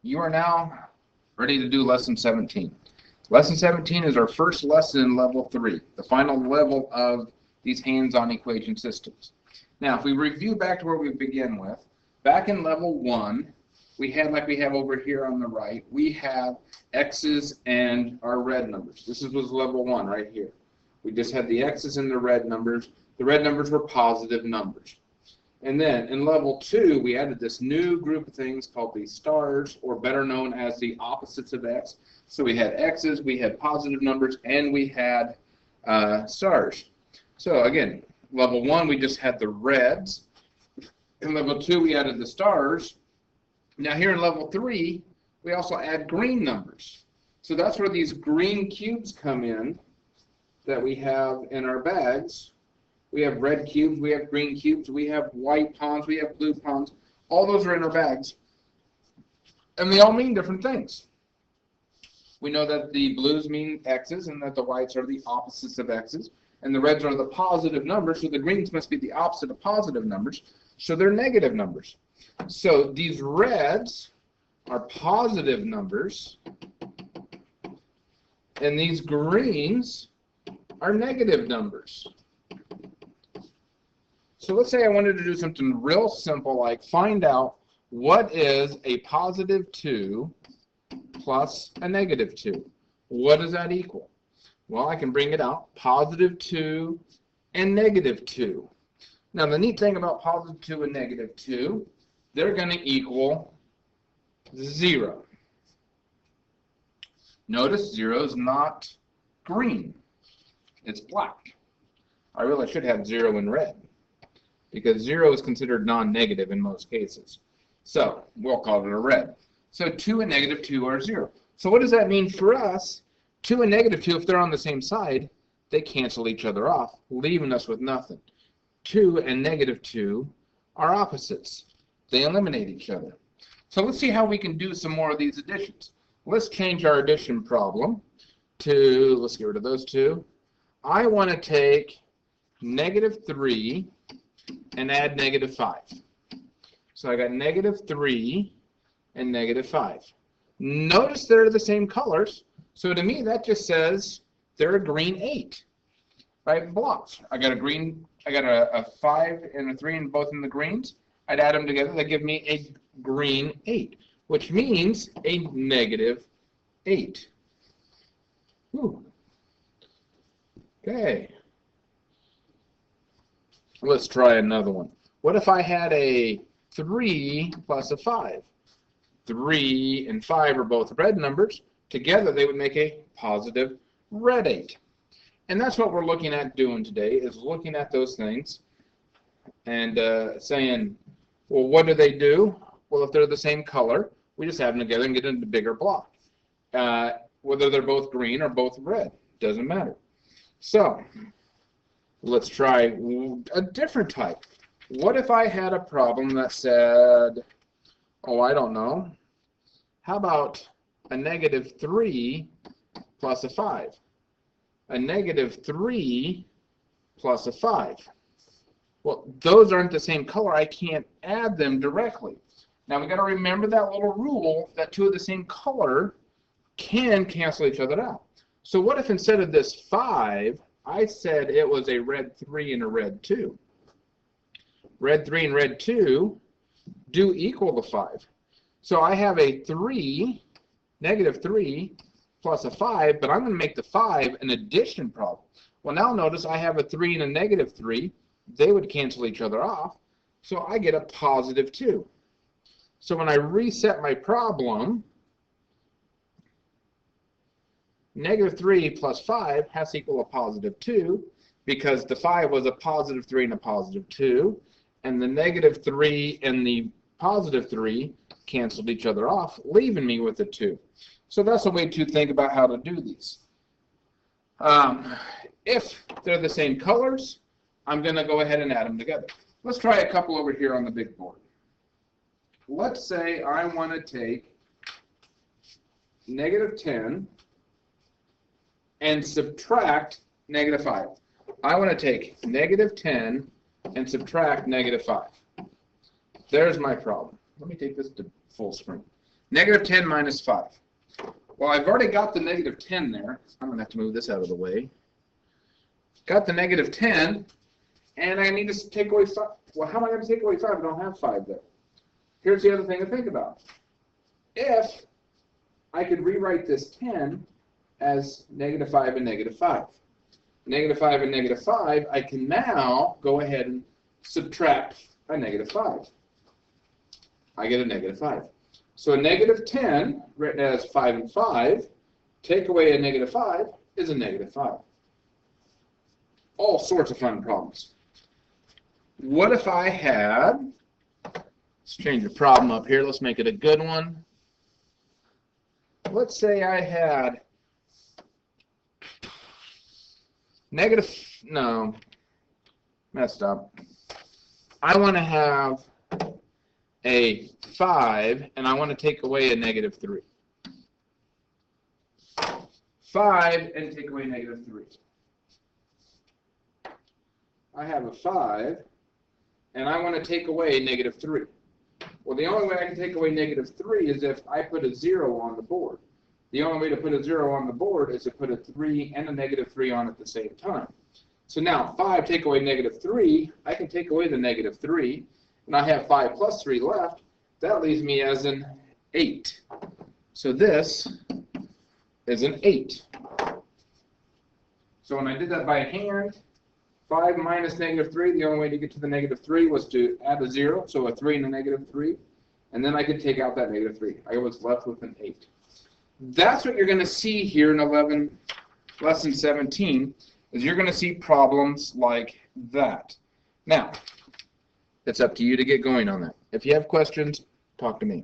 You are now ready to do Lesson 17. Lesson 17 is our first lesson in Level 3, the final level of these hands-on equation systems. Now, if we review back to where we began with, back in Level 1, we had, like we have over here on the right, we have x's and our red numbers. This was Level 1 right here. We just had the x's and the red numbers. The red numbers were positive numbers. And then in Level 2, we added this new group of things called the stars, or better known as the opposites of x. So we had x's, we had positive numbers, and we had stars. So again, Level 1, we just had the reds. In Level 2, we added the stars. Now here in Level 3, we also add green numbers. So that's where these green cubes come in that we have in our bags. We have red cubes, we have green cubes, we have white pawns, we have blue pawns. All those are in our bags. And they all mean different things. We know that the blues mean x's and that the whites are the opposites of x's. And the reds are the positive numbers, so the greens must be the opposite of positive numbers. So they're negative numbers. So these reds are positive numbers. And these greens are negative numbers. So let's say I wanted to do something real simple like find out what is a positive 2 plus a negative 2. What does that equal? Well, I can bring it out, positive 2 and negative 2. Now the neat thing about positive 2 and negative 2, they're going to equal 0. Notice 0 is not green, it's black. I really should have 0 in red, because 0 is considered non-negative in most cases. So we'll call it a red. So 2 and negative 2 are 0. So what does that mean for us? 2 and negative 2, if they're on the same side, they cancel each other off, leaving us with nothing. 2 and negative 2 are opposites. They eliminate each other. So let's see how we can do some more of these additions. Let's change our addition problem to, let's get rid of those two. I want to take negative 3 and add negative 5. So I got negative 3 and negative 5. Notice they're the same colors, so to me that just says they're a green 8. Right? Blocks. I got a 5 and a 3 in both in the greens. I'd add them together, they give me a green 8, which means a negative 8. Whew. Okay. Let's try another one. What if I had a 3 plus a 5? 3 and 5 are both red numbers. Together they would make a positive red 8. And that's what we're looking at doing today, is looking at those things and saying, well, what do they do? Well, if they're the same color, we just add them together and get into a bigger block. Whether they're both green or both red, doesn't matter. So let's try a different type. What if I had a problem that said, oh, I don't know, how about a negative 3 plus a 5? A negative 3 plus a 5. Well, those aren't the same color. I can't add them directly. Now we've got to remember that little rule that two of the same color can cancel each other out. So what if instead of this 5, I said it was a red 3 and a red 2? Red 3 and red 2 do equal the 5. So I have a 3, negative 3, plus a 5, but I'm going to make the 5 an addition problem. Well, now notice I have a 3 and a negative 3. They would cancel each other off, so I get a positive 2. So when I reset my problem, negative 3 plus 5 has to equal a positive 2, because the 5 was a positive 3 and a positive 2, and the negative 3 and the positive 3 canceled each other off, leaving me with a 2. So that's a way to think about how to do these. If they're the same colors, I'm going to go ahead and add them together. Let's try a couple over here on the big board. Let's say I want to take negative 10 and subtract negative 5. I want to take negative 10 and subtract negative 5. There's my problem. Let me take this to full screen. Negative 10 minus 5. Well, I've already got the negative 10 there. I'm going to have to move this out of the way. Got the negative 10, and I need to take away 5. Well, how am I going to take away 5? I don't have 5 there. Here's the other thing to think about. If I could rewrite this 10 as negative 5 and negative 5. Negative 5 and negative 5, I can now go ahead and subtract a negative 5. I get a negative 5. So a negative 10, written as 5 and 5, take away a negative 5 is a negative 5. All sorts of fun problems. What if I had, let's change the problem up here, let's make it a good one. Let's say I had messed up. I want to have a 5, and I want to take away a negative 3. 5 and take away negative 3. I have a 5, and I want to take away negative 3. Well, the only way I can take away negative 3 is if I put a 0 on the board. The only way to put a 0 on the board is to put a 3 and a negative 3 on at the same time. So now, 5 take away negative 3, I can take away the negative 3, and I have 5 plus 3 left. That leaves me as an 8. So this is an 8. So when I did that by hand, 5 minus negative 3, the only way to get to the negative 3 was to add a 0, so a 3 and a negative 3, and then I could take out that negative 3. I was left with an 8. That's what you're going to see here in lesson 17, is you're going to see problems like that. Now, it's up to you to get going on that. If you have questions, talk to me.